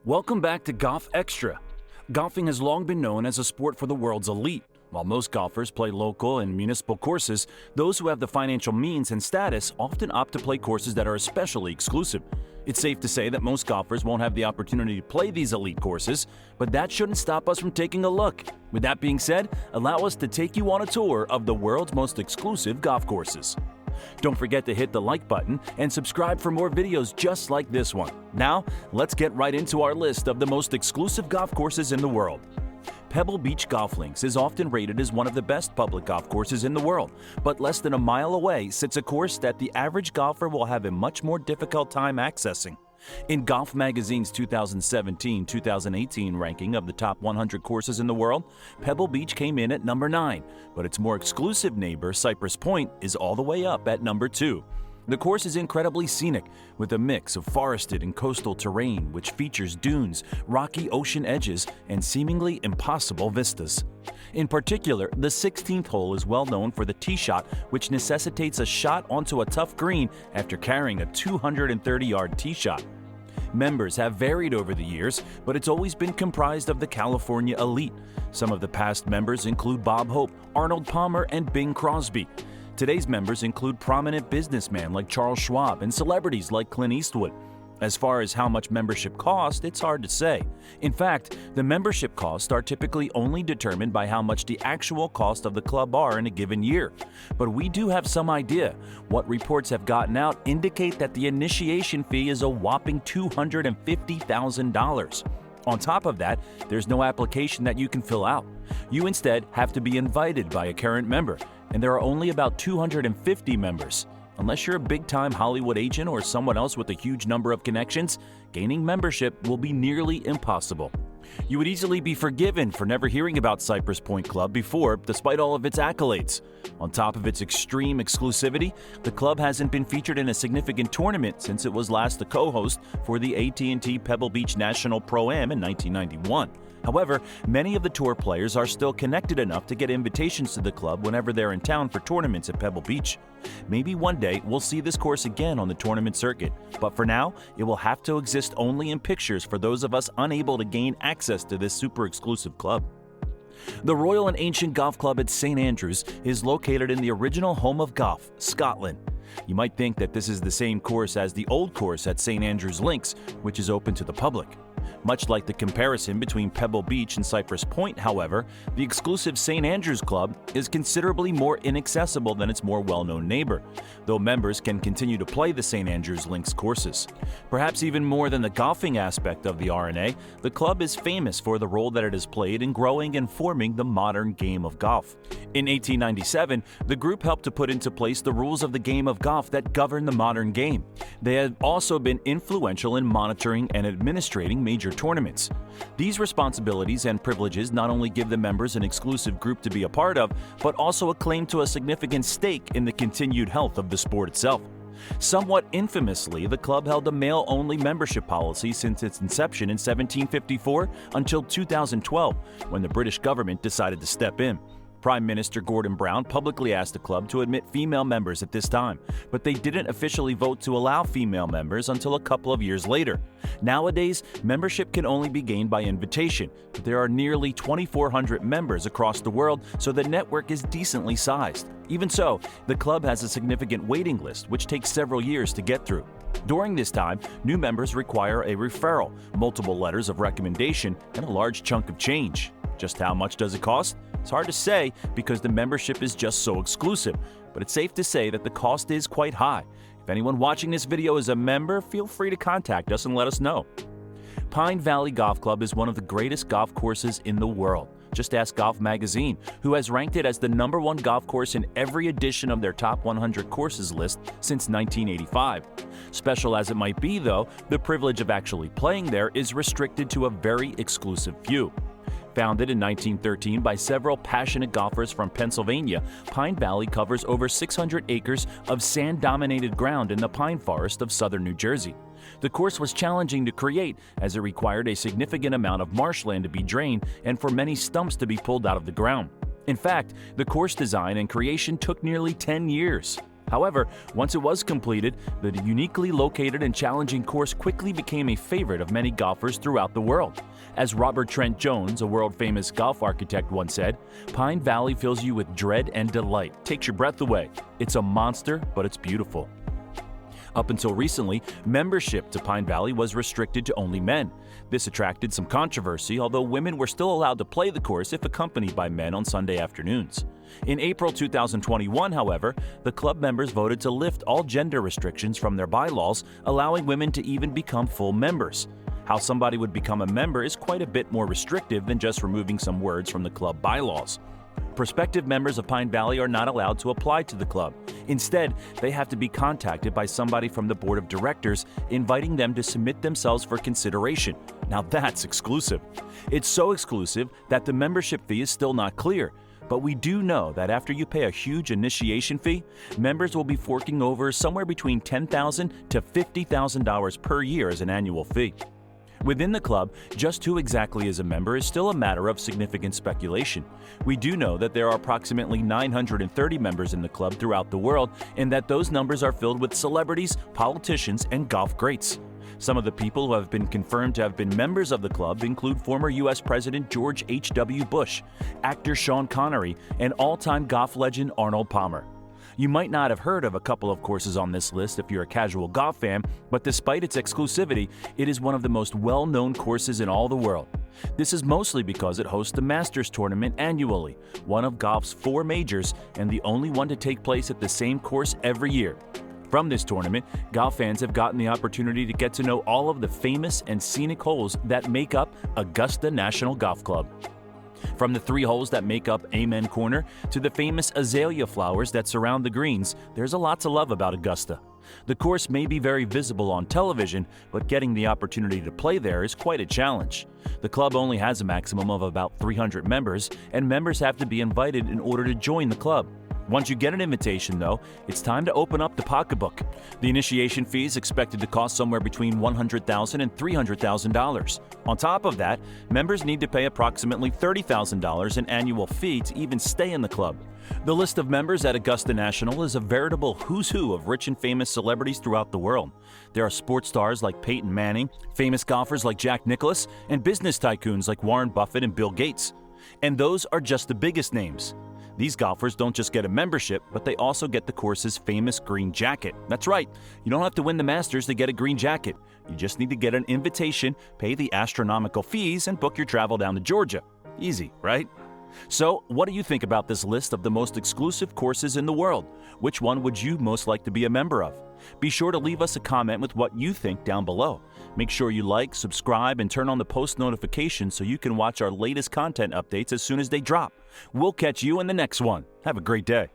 Welcome back to Golf Xtra. Golfing has long been known as a sport for the world's elite. While most golfers play local and municipal courses, those who have the financial means and status often opt to play courses that are especially exclusive. It's safe to say that most golfers won't have the opportunity to play these elite courses, but that shouldn't stop us from taking a look. With that being said, allow us to take you on a tour of the world's most exclusive golf courses. Don't forget to hit the like button and subscribe for more videos just like this one. Now, let's get right into our list of the most exclusive golf courses in the world. Pebble Beach Golf Links is often rated as one of the best public golf courses in the world, but less than a mile away sits a course that the average golfer will have a much more difficult time accessing. In Golf Magazine's 2017-2018 ranking of the top 100 courses in the world, Pebble Beach came in at number 9, but its more exclusive neighbor, Cypress Point, is all the way up at number 2. The course is incredibly scenic, with a mix of forested and coastal terrain which features dunes, rocky ocean edges, and seemingly impossible vistas. In particular, the 16th hole is well known for the tee shot, which necessitates a shot onto a tough green after carrying a 230-yard tee shot. Members have varied over the years, but it's always been comprised of the California elite. Some of the past members include Bob Hope, Arnold Palmer, and Bing Crosby. Today's members include prominent businessmen like Charles Schwab and celebrities like Clint Eastwood. As far as how much membership costs, it's hard to say. In fact, the membership costs are typically only determined by how much the actual cost of the club are in a given year. But we do have some idea. What reports have gotten out indicate that the initiation fee is a whopping $250,000. On top of that, there's no application that you can fill out. You instead have to be invited by a current member, and there are only about 250 members. Unless you're a big-time Hollywood agent or someone else with a huge number of connections, gaining membership will be nearly impossible. You would easily be forgiven for never hearing about Cypress Point Club before, despite all of its accolades. On top of its extreme exclusivity, the club hasn't been featured in a significant tournament since it was last the co-host for the AT&T Pebble Beach National Pro-Am in 1991. However, many of the tour players are still connected enough to get invitations to the club whenever they're in town for tournaments at Pebble Beach. Maybe one day we'll see this course again on the tournament circuit, but for now, it will have to exist only in pictures for those of us unable to gain access to this super exclusive club. The Royal and Ancient Golf Club at St Andrews is located in the original home of golf, Scotland. You might think that this is the same course as the old course at St Andrews Links, which is open to the public. Much like the comparison between Pebble Beach and Cypress Point, however, the exclusive St. Andrews Club is considerably more inaccessible than its more well-known neighbor, though members can continue to play the St. Andrews Links courses. Perhaps even more than the golfing aspect of the R&A, the club is famous for the role that it has played in growing and forming the modern game of golf. In 1897, the group helped to put into place the rules of the game of golf that govern the modern game. They have also been influential in monitoring and administrating major tournaments. These responsibilities and privileges not only give the members an exclusive group to be a part of, but also a claim to a significant stake in the continued health of the sport itself. Somewhat infamously, the club held a male-only membership policy since its inception in 1754 until 2012, when the British government decided to step in. Prime Minister Gordon Brown publicly asked the club to admit female members at this time, but they didn't officially vote to allow female members until a couple of years later. Nowadays, membership can only be gained by invitation, but there are nearly 2,400 members across the world, so the network is decently sized. Even so, the club has a significant waiting list, which takes several years to get through. During this time, new members require a referral, multiple letters of recommendation, and a large chunk of change. Just how much does it cost? It's hard to say because the membership is just so exclusive, but it's safe to say that the cost is quite high. If anyone watching this video is a member, feel free to contact us and let us know. Pine Valley Golf Club is one of the greatest golf courses in the world. Just ask Golf Magazine, who has ranked it as the #1 golf course in every edition of their top 100 courses list since 1985. Special as it might be, though, the privilege of actually playing there is restricted to a very exclusive few. Founded in 1913 by several passionate golfers from Pennsylvania, Pine Valley covers over 600 acres of sand-dominated ground in the pine forest of southern New Jersey. The course was challenging to create as it required a significant amount of marshland to be drained and for many stumps to be pulled out of the ground. In fact, the course design and creation took nearly 10 years. However, once it was completed, the uniquely located and challenging course quickly became a favorite of many golfers throughout the world. As Robert Trent Jones, a world-famous golf architect, once said, "Pine Valley fills you with dread and delight, takes your breath away. It's a monster, but it's beautiful." Up until recently, membership to Pine Valley was restricted to only men. This attracted some controversy, although women were still allowed to play the course if accompanied by men on Sunday afternoons. In April 2021, however, the club members voted to lift all gender restrictions from their bylaws, allowing women to even become full members. How somebody would become a member is quite a bit more restrictive than just removing some words from the club bylaws. Prospective members of Pine Valley are not allowed to apply to the club. Instead, they have to be contacted by somebody from the board of directors, inviting them to submit themselves for consideration. Now that's exclusive. It's so exclusive that the membership fee is still not clear. But we do know that after you pay a huge initiation fee, members will be forking over somewhere between $10,000 to $50,000 per year as an annual fee. Within the club, just who exactly is a member is still a matter of significant speculation. We do know that there are approximately 930 members in the club throughout the world, and that those numbers are filled with celebrities, politicians, and golf greats. Some of the people who have been confirmed to have been members of the club include former U.S. President George H.W. Bush, actor Sean Connery, and all-time golf legend Arnold Palmer. You might not have heard of a couple of courses on this list if you're a casual golf fan, but despite its exclusivity, it is one of the most well-known courses in all the world. This is mostly because it hosts the Masters tournament annually, one of golf's 4 majors and the only one to take place at the same course every year. From this tournament, golf fans have gotten the opportunity to get to know all of the famous and scenic holes that make up Augusta National Golf Club. From the 3 holes that make up Amen Corner to the famous azalea flowers that surround the greens, there's a lot to love about Augusta. The course may be very visible on television, but getting the opportunity to play there is quite a challenge. The club only has a maximum of about 300 members, and members have to be invited in order to join the club. Once you get an invitation, though, it's time to open up the pocketbook. The initiation fee is expected to cost somewhere between $100,000 and $300,000. On top of that, members need to pay approximately $30,000 in annual fee to even stay in the club. The list of members at Augusta National is a veritable who's who of rich and famous celebrities throughout the world. There are sports stars like Peyton Manning, famous golfers like Jack Nicklaus, and business tycoons like Warren Buffett and Bill Gates. And those are just the biggest names. These golfers don't just get a membership, but they also get the course's famous green jacket. That's right, you don't have to win the Masters to get a green jacket. You just need to get an invitation, pay the astronomical fees, and book your travel down to Georgia. Easy, right? So, what do you think about this list of the most exclusive courses in the world? Which one would you most like to be a member of? Be sure to leave us a comment with what you think down below. Make sure you like, subscribe, and turn on the post notifications so you can watch our latest content updates as soon as they drop. We'll catch you in the next one. Have a great day.